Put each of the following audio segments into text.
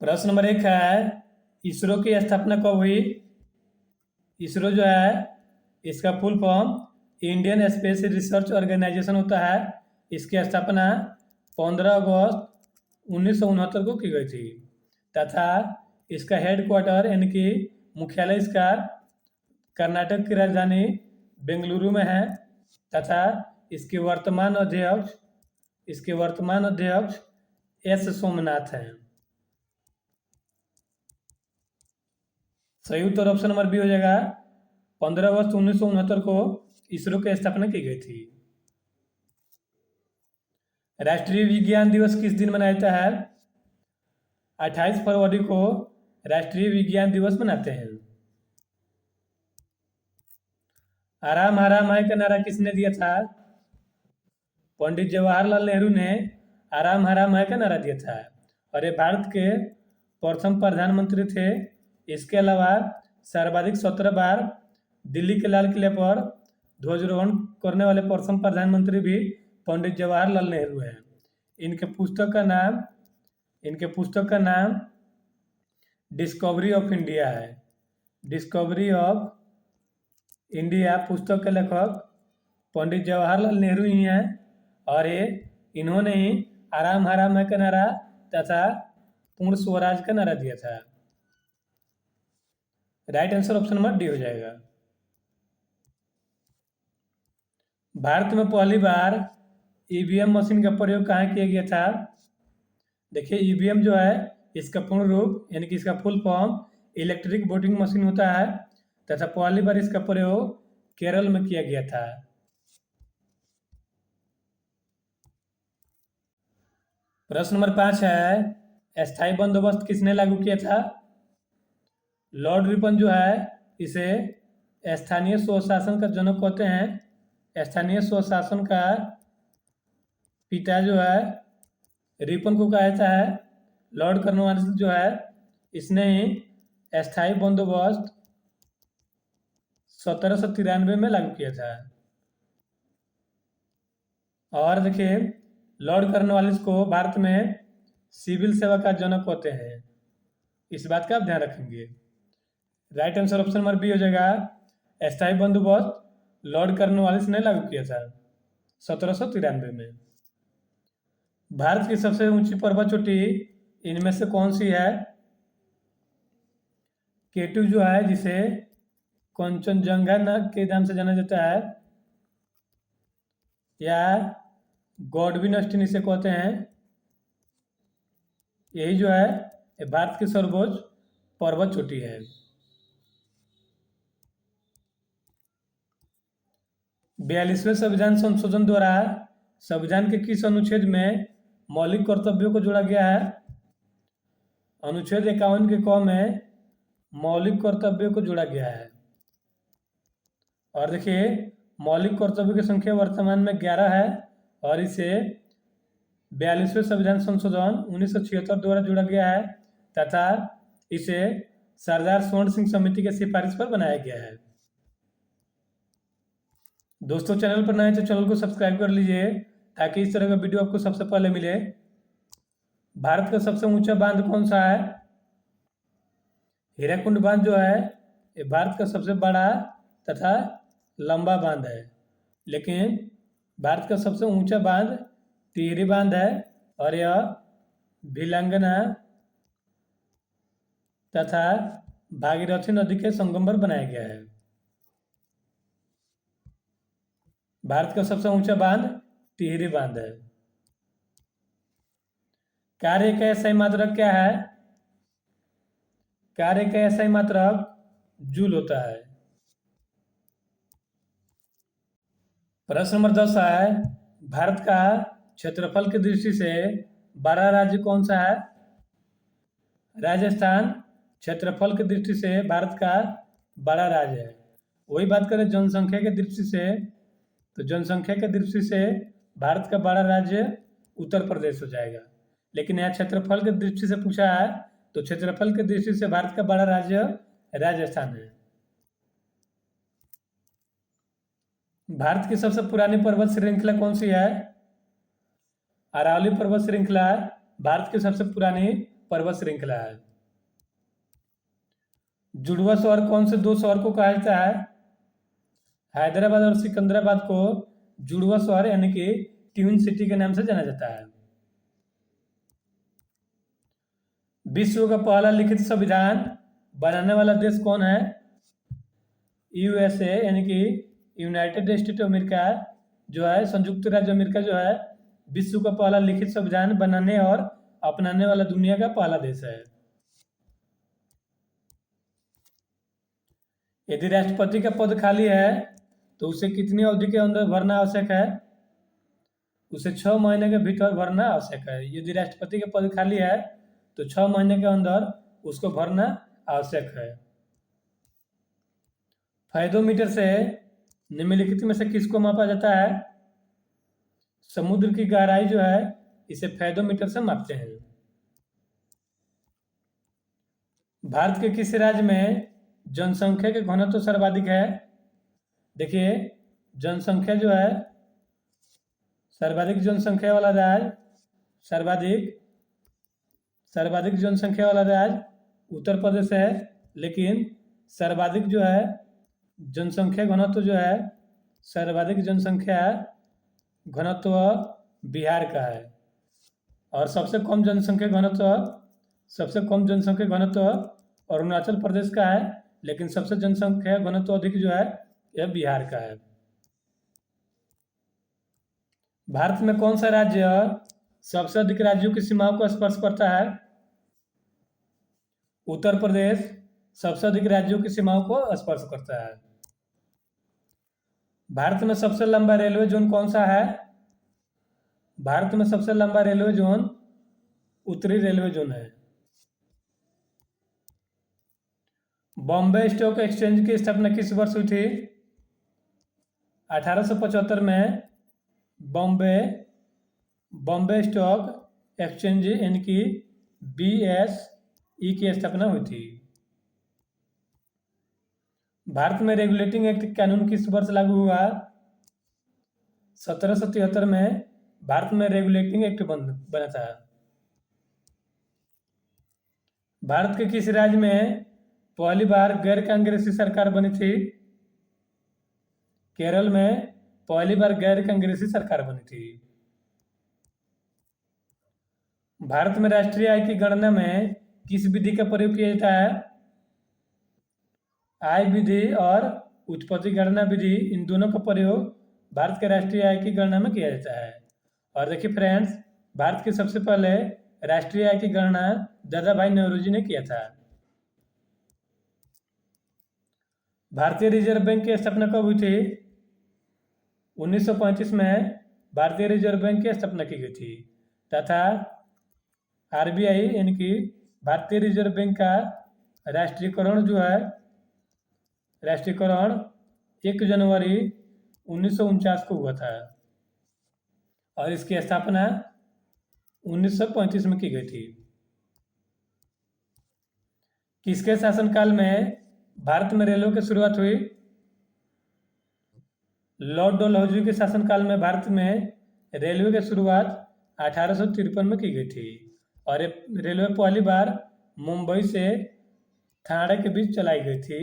प्रश्न नंबर 1 है, इसरो की स्थापना कब हुई? इसरो जो है इसका full form Indian Space Research Organisation होता है। इसकी स्थापना 15 अगस्त 1969 को की गई थी तथा इसका हेडक्वार्टर यानी कि मुख्यालय इसका कर्नाटक की राजधानी बेंगलुरु में है तथा इसके वर्तमान अध्यक्ष एस सोमनाथ हैं। सही उत्तर ऑप्शन नंबर बी हो जाएगा। 15 अगस्त 1969 को इसरो की स्थापना की गई थी। राष्ट्रीय विज्ञान दिवस किस दिन मनाया जाता है? 28 फरवरी को राष्ट्रीय विज्ञान दिवस मनाते हैं। आराम आराम है का नारा किसने दिया था? पंडित जवाहरलाल नेहरू ने आराम आराम है का नारा दिया था और ये भारत के प्रथम प्रधानमंत्री थे। इसके अलावा सर्वाधिक 17 बार दिल्ली के लाल किले पर ध्वजारोहण करने वाले प्रथम प्रधानमंत्री भी पंडित जवाहरलाल नेहरू हैं। इनके पुस्तक का नाम डिस्कवरी ऑफ इंडिया है। डिस्कवरी ऑफ इंडिया पुस्तक के लेखक पंडित जवाहरलाल नेहरू ही हैं और इन्होंने ही आराम आराम है का नारा तथा पूर्ण स्वराज का नारा दिया था। Right answer option number D हो जाएगा। भारत में पहली बार ईवीएम मशीन का प्रयोग कहाँ किया गया था? देखिए, ईवीएम जो है इसका पूर्ण रूप यानी कि इसका full form electric voting machine होता है तथा पहली बार इसका प्रयोग केरल में किया गया था। प्रश्न नंबर 5 है, स्थायी बंदोबस्त किसने लागू किया था? लॉर्ड रिपन जो है इसे स्थानीय स्वशासन का जनक कहते हैं। स्थानीय स्वशासन का पिता जो है रिपन को कहा जाता है। लॉर्ड कॉर्नवालिस जो है इसने ही स्थायी बंदोबस्त 1793 में लागू किया था। और देखिए, लॉर्ड कॉर्नवालिस को भारत में सिविल सेवा का जनक कहते हैं। इस बात का आप ध्यान रखेंगे। Right answer option number B हो जाएगा। स्थायी बंदोबस्त लॉर्ड कॉर्नवालिस ने लागू किया था 1793 में। भारत की सबसे ऊंची पर्वत चोटी इनमें से कौन सी है? केटू जो है जिसे कंचनजंगा के नाम से जाना जाता है या गॉडविन अस्टिन इसे कहते हैं, यही जो है ये भारत की सर्वोच्च पर्वत चोटी है। 42वें संविधान संशोधन द्वारा संविधान के किस अनुच्छेद में मौलिक कर्तव्यों को जोड़ा गया है? अनुच्छेद 51 के क में मौलिक कर्तव्यों को जोड़ा गया है। और देखिए, मौलिक कर्तव्यों की संख्या वर्तमान में 11 है और इसे 42वें संविधान संशोधन 1976 द्वारा जोड़ा गया है तथा इसे सरदार स्वर्ण सिंह समिति के सिफारिश पर बनाया गया है। दोस्तों, चैनल पर नए तो चैनल को सब्सक्राइब कर लीजिए ताकि इस तरह का वीडियो आपको सबसे पहले मिले। भारत का सबसे ऊंचा बांध कौन सा है? हीराकुंड बांध जो है ये भारत का सबसे बड़ा तथा लंबा बांध है। लेकिन भारत का सबसे ऊंचा बांध टिहरी बांध है और यह भिलंगना तथा भागीरथी नदी के संगम पर बनाया गया है। भारत का सबसे ऊंचा बांध टिहरी बांध है। कार्य का सही मात्रक क्या है? कार्य का सही मात्रक जूल होता है। प्रश्न नंबर 10 है, भारत का क्षेत्रफल की दृष्टि से बड़ा राज्य कौन सा है? राजस्थान क्षेत्रफल की दृष्टि से भारत का बड़ा राज्य है। वही बात करें जनसंख्या की दृष्टि से, तो जनसंख्या की दृष्टि से भारत का बड़ा राज्य उत्तर प्रदेश हो जाएगा। लेकिन यहाँ क्षेत्रफल की दृष्टि से पूछा है तो क्षेत्रफल की दृष्टि से भारत का बड़ा राज्य राजस्थान है। भारत की सबसे पुरानी पर्वत श्रृंखला कौन सी है? अरावली पर्वत श्रृंखला भारत की सबसे पुरानी पर्वत श्रृंखला है। जुड़वा शहर कौन से दो शहर को कहा जाता है? हैदराबाद और सिकंदराबाद को जुड़वा शहर यानी कि ट्विन सिटी के नाम से जाना जाता है। विश्व का पहला लिखित संविधान बनाने वाला देश कौन है? यूएसए यानी कि यूनाइटेड स्टेट ऑफ अमेरिका जो है, संयुक्त राज्य अमेरिका जो है, विश्व का पहला लिखित संविधान बनाने और अपनाने वाला दुनिया का पहला देश है। यदि राष्ट्रपति का पद खाली है तो उसे कितनी अवधि के अंदर भरना आवश्यक है? उसे 6 महीने के भीतर भरना आवश्यक है। यदि राष्ट्रपति का पद खाली है तो 6 महीने के अंदर उसको भरना आवश्यक है। फायदोमीटर से निम्नलिखित में से किसको मापा जाता है? समुद्र की गहराई जो है इसे फायदोमीटर से मापते हैं। भारत के किस राज्य में जनसंख्या के घनत्व तो सर्वाधिक है? देखिए, जनसंख्या जो है, सर्वाधिक जनसंख्या वाला राज्य, सर्वाधिक जनसंख्या वाला राज्य उत्तर प्रदेश है, लेकिन सर्वाधिक जो है जनसंख्या घनत्व जो है, सर्वाधिक जनसंख्या घनत्व बिहार का है। और सबसे कम जनसंख्या घनत्व अरुणाचल प्रदेश का है, लेकिन सबसे जनसंख्या घनत्व अधिक जो है यह बिहार का है। भारत में कौन सा राज्य सबसे अधिक राज्यों की सीमाओं को स्पर्श करता है? उत्तर प्रदेश सबसे अधिक राज्यों की सीमाओं को स्पर्श करता है। भारत में सबसे लंबा रेलवे जोन कौन सा है? भारत में सबसे लंबा रेलवे जोन उत्तरी रेलवे जोन है। बॉम्बे स्टॉक एक्सचेंज की स्थापना किस वर्ष हुई थी? 1875 में बॉम्बे स्टॉक एक्सचेंज यानी कि BSE की स्थापना हुई थी। भारत में रेगुलेटिंग एक्ट कानून किस वर्ष लागू हुआ? 1773 में भारत में रेगुलेटिंग एक्ट बना था। भारत के किस राज्य में पहली बार गैर कांग्रेसी सरकार बनी थी? केरल में पहली बार गैर कांग्रेसी सरकार बनी थी। भारत में राष्ट्रीय आय की गणना में किस विधि का प्रयोग किया जाता है? आय विधि और उत्पत्ति गणना विधि, इन दोनों का प्रयोग भारत के राष्ट्रीय आय की गणना में किया जाता है। और देखिए फ्रेंड्स, भारत के सबसे पहले राष्ट्रीय आय की गणना दादा भाई नौरोजी ने किया था। भारतीय रिजर्व बैंक की स्थापना कब हुई थी? 1935 में भारतीय रिजर्व बैंक की स्थापना की गई थी तथा RBI यानी कि भारतीय रिजर्व बैंक का राष्ट्रीयकरण जो है, राष्ट्रीयकरण 1 जनवरी 1949 को हुआ था और इसकी स्थापना 1935 में की गई थी। किसके शासनकाल में भारत में रेलवे की शुरुआत हुई? लॉर्ड डलहौजी के शासनकाल में भारत में रेलवे की शुरुआत 1853 में की गई थी और रेलवे पहली बार मुंबई से ठाणे के बीच चलाई गई थी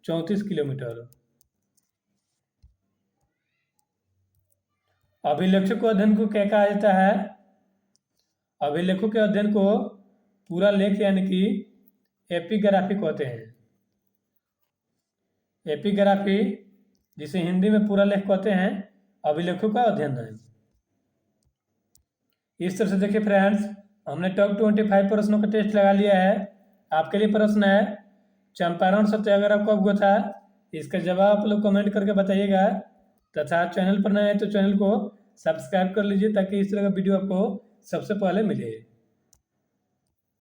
34 किलोमीटर। अभिलेखों के अध्ययन को क्या कहा जाता है? अभिलेखों के अध्ययन को पूरा लेख यानी कि एपिग्राफी कहते हैं। एपिग्राफी, जिसे हिंदी में पूरा लेख कहते हैं, अभिलेखों का अध्ययन है। इस तरह से देखिए फ्रेंड्स, हमने टॉप 25 प्रश्नों का टेस्ट लगा लिया है। आपके लिए प्रश्न है, चंपारण सत्याग्रह कब हुआ था? इसका जवाब आप लोग कमेंट करके बताइएगा तथा चैनल पर नए हैं तो चैनल को सब्सक्राइब कर लीजिए ताकि इस तरह का वीडियो आपको सबसे पहले मिले।